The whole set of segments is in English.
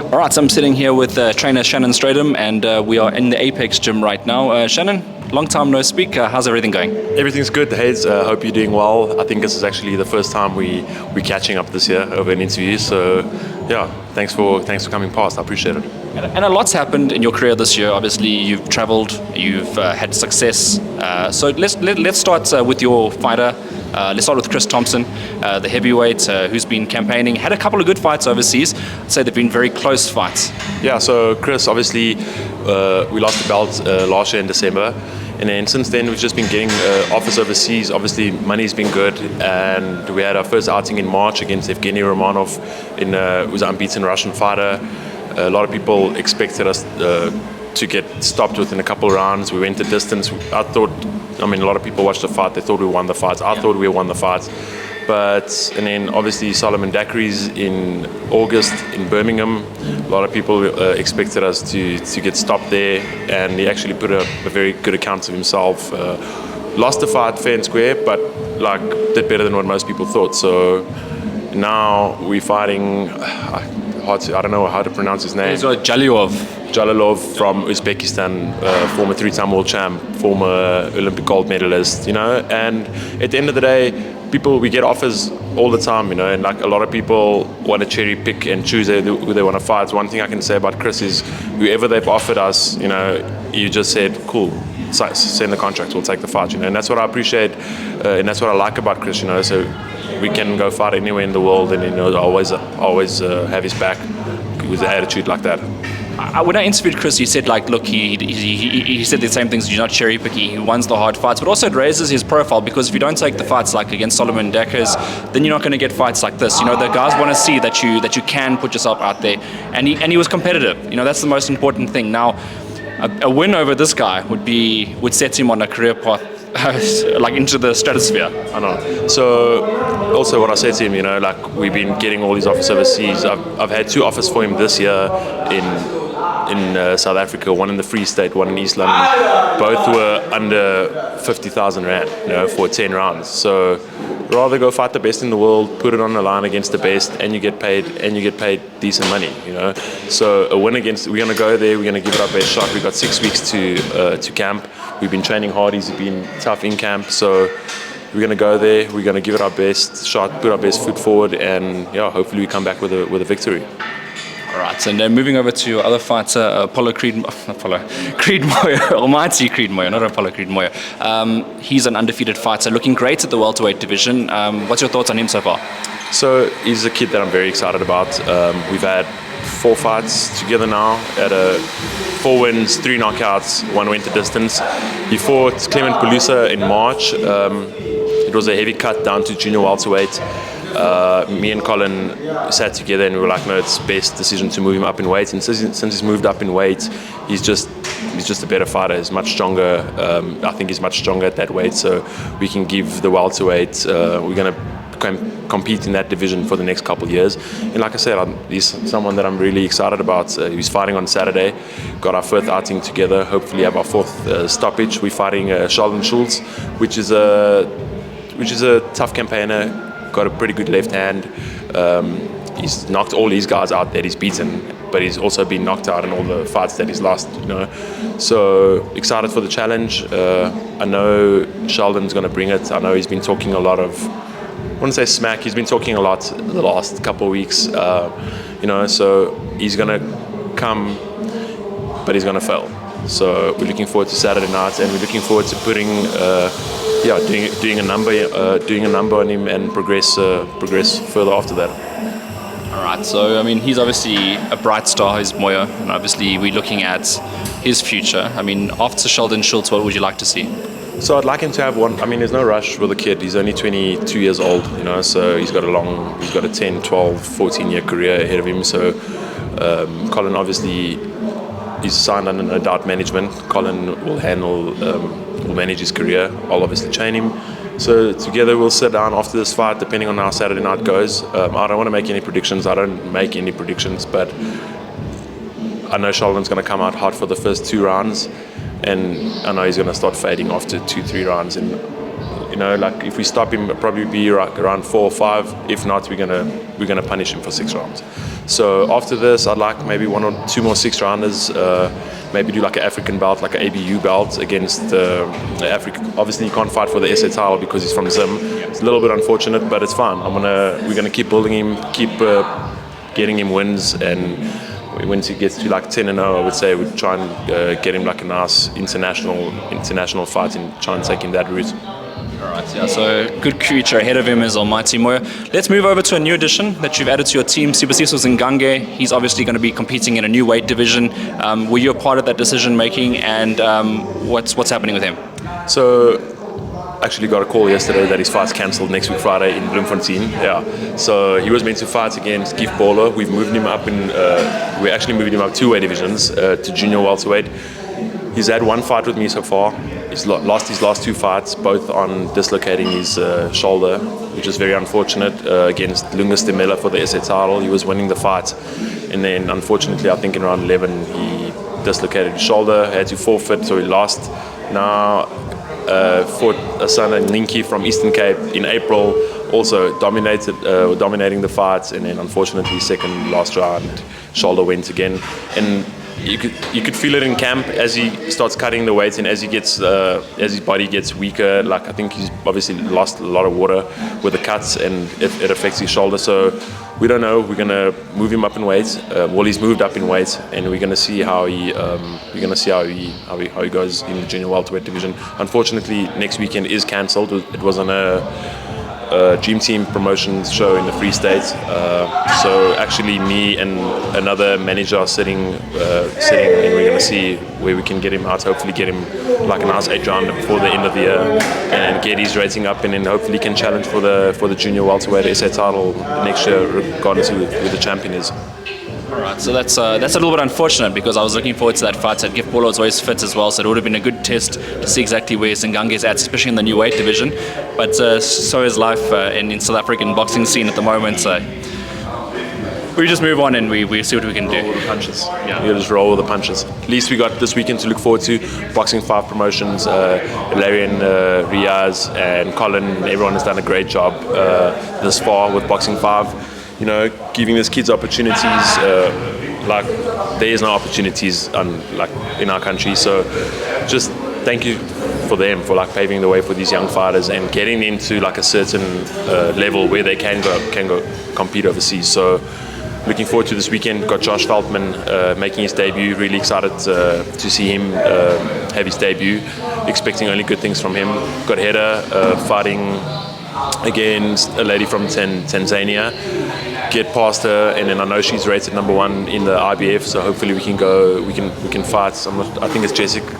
All right, so I'm sitting here with trainer Shannon Strydom, and we are in the Apex gym right now. Shannon, long time no speak. How's everything going? Everything's good, Hayes. Hope you're doing well. I think this is actually the first time we're catching up this year over an interview. So, yeah, thanks for coming past. I appreciate it. And a lot's happened in your career this year. Obviously, you've traveled, you've had success. So let's start with your fighter. Let's start with Chris Thompson, the heavyweight who's been campaigning, had a couple of good fights overseas. I'd say they've been very close fights. Yeah, so Chris, obviously, we lost the belt last year in December. And then since then, we've just been getting offers overseas. Obviously, money's been good. And we had our first outing in March against Evgeny Romanov, who's an unbeaten Russian fighter. A lot of people expected us to get stopped within a couple of rounds. We went the distance. A lot of people watched the fight. They thought we won the fights. I thought we won the fights. And then obviously Solomon Daiquiri's in August in Birmingham. A lot of people expected us to get stopped there, and he actually put a very good account of himself. Lost the fight fair and square, but did better than what most people thought. So now we're fighting. I don't know how to pronounce his name. He's Jalilov from Uzbekistan, former three-time world champ, former Olympic gold medalist, and at the end of the day, we get offers all the time, and a lot of people want to cherry pick and choose who they want to fight. One thing I can say about Chris is whoever they've offered us, you just said, cool, send the contract, we'll take the fight, and that's what I appreciate, and that's what I like about Chris, so we can go fight anywhere in the world, and always have his back with an attitude like that. When I interviewed Chris, he said, look, he said the same things. You're not cherry picking. He wins the hard fights, but also it raises his profile, because if you don't take the fights like against Solomon Daiquiri's, then you're not going to get fights like this. The guys want to see that you can put yourself out there, and he was competitive. That's the most important thing. Now, a win over this guy would set him on a career path into the stratosphere. I know. So also what I said to him, we've been getting all these offers overseas. I've had 2 offers for him this year in South Africa, one in the Free State, one in East London. Both were under 50,000 rand, for 10 rounds. So rather go fight the best in the world, put it on the line against the best, and you get paid decent money, So a win against, we're gonna go there, we're gonna give it our best shot. We've got 6 weeks to camp. We've been training hard. He's been tough in camp, so we're gonna go there. We're gonna give it our best shot, put our best foot forward, and hopefully we come back with a victory. All right, and then moving over to your other fighter, Creed Moyer, almighty Creed Moyer, not Apollo Creed Moyer. He's an undefeated fighter, looking great at the welterweight division. What's your thoughts on him so far? So he's a kid that I'm very excited about. We've had 4 fights together now, at 4 wins, 3 knockouts, 1 went the distance. He fought Clement Pelusa in March. It was a heavy cut down to junior welterweight. Me and Colin sat together and we were like, no, it's best decision to move him up in weight. And since he's moved up in weight, he's just a better fighter. He's much stronger. I think he's much stronger at that weight. So we can give the welterweight. We're going to compete in that division for the next couple of years. And like I said, he's someone that I'm really excited about. He's fighting on Saturday. Got our 4th outing together. Hopefully have our 4th stoppage. We're fighting Sheldon Schultz, which is a tough campaigner. Got a pretty good left hand. He's knocked all these guys out that he's beaten, but he's also been knocked out in all the fights that he's lost, So excited for the challenge. I know Sheldon's going to bring it. I know he's been talking a lot of, I wouldn't say smack, he's been talking a lot the last couple of weeks, so he's going to come, but he's going to fail. So we're looking forward to Saturday night, and we're looking forward to putting doing a number on him and progress further after that. All right, so he's obviously a bright star, he's Moyer, and obviously we're looking at his future. After Sheldon Schultz, what would you like to see? So I'd like him to have one. There's no rush with the kid. He's only 22 years old, so he's got a 10, 12, 14-year career ahead of him. So Colin obviously he's signed under no doubt management. Colin will manage his career. I'll obviously train him. So together we'll sit down after this fight, depending on how Saturday night goes. I don't want to make any predictions. I don't make any predictions, but I know Sheldon's going to come out hot for the first 2 rounds, and I know he's going to start fading after 2-3 rounds. And Like if we stop him, it'll probably be around 4 or 5. If not, we're gonna punish him for 6 rounds. So after this, I'd like maybe 1 or 2 more 6-rounders. Maybe do like an African belt, like an ABU belt against Africa. Obviously, you can't fight for the SA title because he's from Zim. It's a little bit unfortunate, but it's fine. We're gonna keep building him, keep getting him wins, and once he gets to like 10-0, I would say we'd try and get him like a nice international fight and try and take him that route. Alright, yeah, so good future ahead of him is Almighty Moyo. Let's move over to a new addition that you've added to your team, Sibusiso Ngange. He's obviously going to be competing in a new weight division. Were you a part of that decision making, and what's happening with him? So, actually got a call yesterday that his fight's cancelled next week Friday in Bloemfontein. Yeah, so he was meant to fight against Gift Baller. We've moved him up we actually moved him up 2 weight divisions to junior welterweight. He's had 1 fight with me so far. He's lost his last 2 fights, both on dislocating his shoulder, which is very unfortunate, against Lungus de Miller for the SA title. He was winning the fight, and then unfortunately, I think in round 11, he dislocated his shoulder, had to forfeit, so he lost. Now, fought Asana Ninki from Eastern Cape in April, also dominating the fight, and then unfortunately, second last round, shoulder went again. And you could feel it in camp as he starts cutting the weight and as his body gets weaker. Like I think he's obviously lost a lot of water with the cuts, and it affects his shoulder. So we don't know. We're gonna move him up in weight. He's moved up in weight, and we're gonna see how he goes in the junior welterweight division. Unfortunately, next weekend is cancelled. It was on a Dream Team promotions show in the Free State. So actually me and another manager are sitting and we're going to see where we can get him out, hopefully get him like a nice 8-rounder before the end of the year and get his rating up, and then hopefully can challenge for the junior welterweight SA title next year, regardless of who the champion is. Alright, so that's a little bit unfortunate because I was looking forward to that fight. Gift Baller was always fit as well, so it would have been a good test to see exactly where Ngange is at, especially in the new weight division. But so is life in South African boxing scene at the moment. So we just move on and we see what we can do. Roll with the punches. Yeah, you just roll with the punches. At least we got this weekend to look forward to. Boxing 5 promotions. Larian, Riaz, and Colin. Everyone has done a great job this far with Boxing 5. Giving these kids opportunities, like there is no opportunities in our country. So just thank you for them for like paving the way for these young fighters and getting into like a certain level where they can go compete overseas. So looking forward to this weekend. Got Josh Veltman making his debut. Really excited to see him have his debut. Expecting only good things from him. Got Hedda fighting against a lady from Tanzania. Get past her, and then I know she's rated number 1 in the IBF. So hopefully we can fight. I think it's Jessica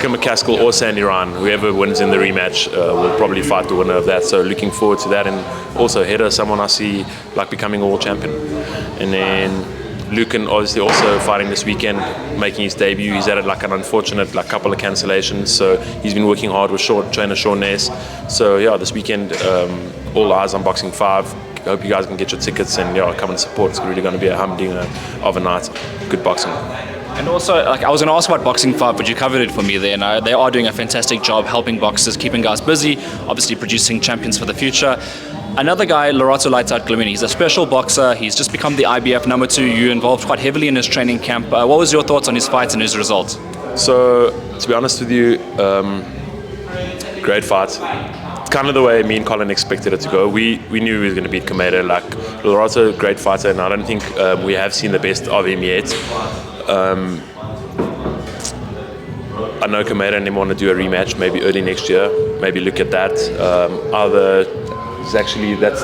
McCaskill or Sandy Ryan. Whoever wins in the rematch will probably fight the winner of that. So looking forward to that, and also Hedda, someone I see like becoming a world champion, and then. Lucan obviously also fighting this weekend, making his debut. He's had like an unfortunate couple of cancellations, so he's been working hard with trainer Sean Ness. So yeah, this weekend, all eyes on Boxing 5. I hope you guys can get your tickets and come and support. It's really going to be a humdinger of a night. Good boxing. And also, I was going to ask about Boxing 5, but you covered it for me there. And they are doing a fantastic job helping boxers, keeping guys busy, obviously producing champions for the future. Another guy, Lorato Lightout Glimini, he's a special boxer. He's just become the IBF number 2. You involved quite heavily in his training camp. What was your thoughts on his fights and his results? So, to be honest with you, great fight. It's kind of the way me and Colin expected it to go. We knew he was going to beat Kameda. Like, Lorato, great fighter, and I don't think we have seen the best of him yet. I know Kameda and him want to do a rematch maybe early next year. Maybe look at that. That's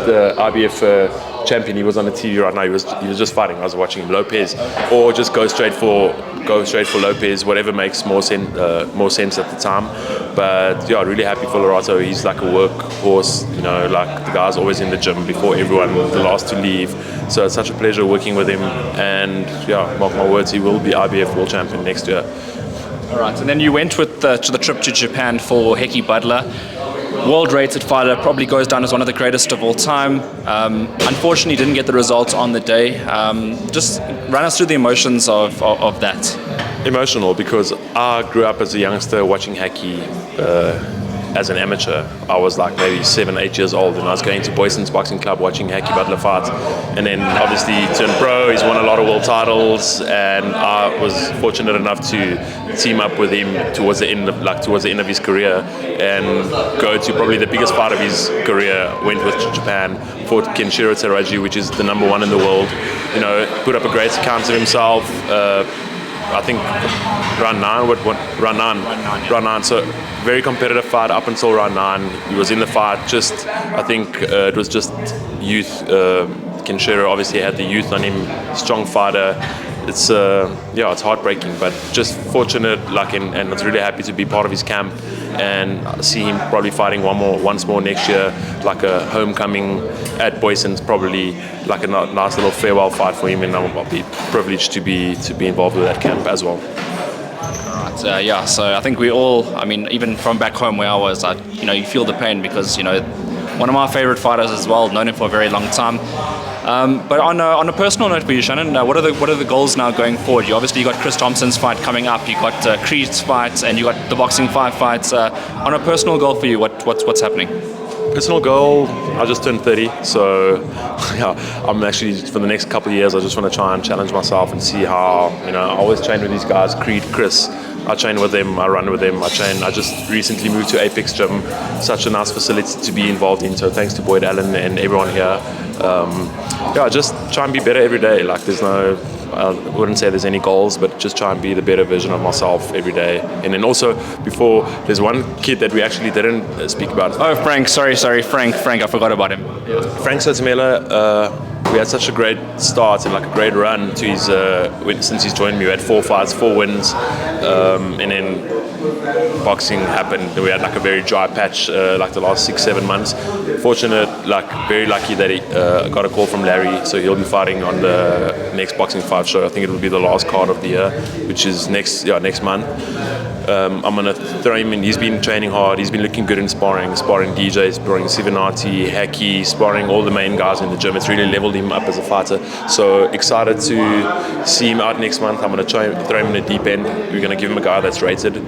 the IBF champion. He was on the TV right now. He was just fighting. I was watching him. Lopez, or just go straight for Lopez. Whatever makes more sense at the time. But yeah, really happy for Lorato. He's like a workhorse. Like the guy's always in the gym before everyone, the last to leave. So it's such a pleasure working with him. And yeah, mark my words, he will be IBF world champion next year. All right, and then you went to the trip to Japan for Heki Butler. World-rated fighter, probably goes down as one of the greatest of all time. Unfortunately, didn't get the results on the day. Just run us through the emotions of that. Emotional, because I grew up as a youngster watching Heki as an amateur. I was like maybe 7, 8 years old, and I was going to Boyson's Boxing Club watching Haki Butler fight. And then obviously he turned pro, he's won a lot of world titles, and I was fortunate enough to team up with him towards the end of his career and go to probably the biggest fight of his career. Went with Japan, fought Kenshiro Teraji, which is the #1 in the world. You know, put up a great account of himself. I think round 9. So very competitive fight up until round 9. He was in the fight. I think it was just youth. Kenshiro obviously had the youth on him. Strong fighter. It's it's heartbreaking, but just fortunate, and I was really happy to be part of his camp and see him probably fighting once more next year, like a homecoming at Boyson's, probably like a nice little farewell fight for him, and I'll be privileged to be involved with that camp as well. Right, so I think we all, I mean, even from back home where I was, you feel the pain because, one of my favorite fighters as well, known him for a very long time. But on a personal note for you, Shannon, what are the goals now going forward? You got Chris Thompson's fight coming up, you got Creed's fight, and you got the Boxing 5 fights. On a personal goal for you, what's happening? Personal goal, I just turned 30, so I'm actually, for the next couple of years, I just want to try and challenge myself and see how, I always train with these guys, Creed, Chris. I train with them, I run with them, I just recently moved to Apex Gym, such a nice facility to be involved in, so thanks to Boyd Allen and everyone here. Just try and be better every day. I wouldn't say there's any goals, but just try and be the better version of myself every day. And then also, there's one kid that we actually didn't speak about. Oh, Frank, sorry, Frank, I forgot about him. Frank Sotomela, we had such a great start and a great run to his since he's joined me. We had 4 fights, 4 wins, and then boxing happened. We had a very dry patch the last 6-7 months. Fortunate, very lucky that he got a call from Larry, so he'll be fighting on the next Boxing 5 show. I think it will be the last card of the year, which is next month. I'm gonna throw him in. He's been training hard. He's been looking good in sparring DJs, sparring Sivanati, Haki, sparring all the main guys in the gym. It's really leveled him up as a fighter. So excited to see him out next month. I'm gonna try and throw him in the deep end. We're gonna give him a guy that's rated,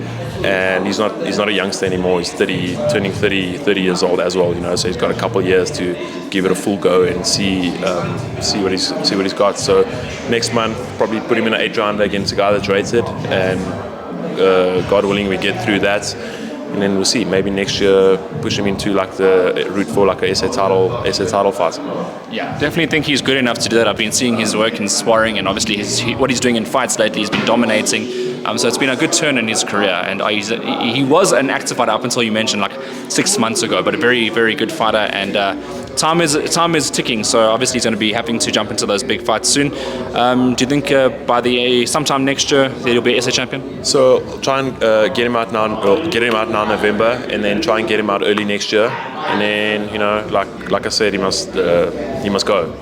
and he's not a youngster anymore. He's turning 30 years old as well. So he's got a couple of years to give it a full go and see what he's got. So next month, probably put him in an 8-rounder against a guy that's rated, and God willing, we get through that, and then we'll see. Maybe next year, push him into the route for a SA title fight. Yeah, definitely think he's good enough to do that. I've been seeing his work in sparring, and obviously what he's doing in fights lately. He's been dominating. So it's been a good turn in his career, and he was an active fighter up until you mentioned 6 months ago, but a very, very good fighter, and time is ticking, so obviously he's going to be having to jump into those big fights soon. Do you think by sometime next year he'll be SA champion? So try and get him out now November, and then try and get him out early next year, and then like I said, he must go.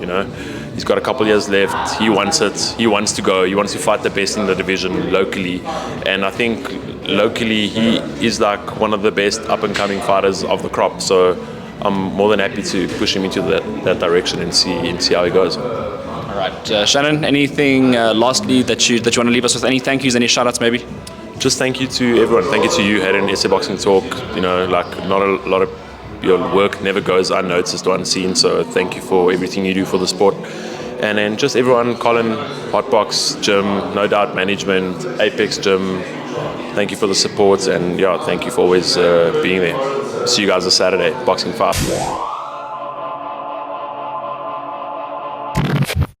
He's got a couple years left. He wants it. He wants to go. He wants to fight the best in the division locally. And I think locally he is one of the best up-and-coming fighters of the crop. So I'm more than happy to push him into that direction and see how he goes. All right, Shannon. Anything lastly that you want to leave us with? Any thank yous? Any shout-outs maybe? Just thank you to everyone. Thank you to you, Hayden, SA Boxing Talk. Not a lot of your work never goes unnoticed or unseen, so thank you for everything you do for the sport. And then just everyone, Colin, Hotbox Gym, No Doubt Management, Apex Gym, thank you for the support, and thank you for always being there. See you guys this Saturday, Boxing 5.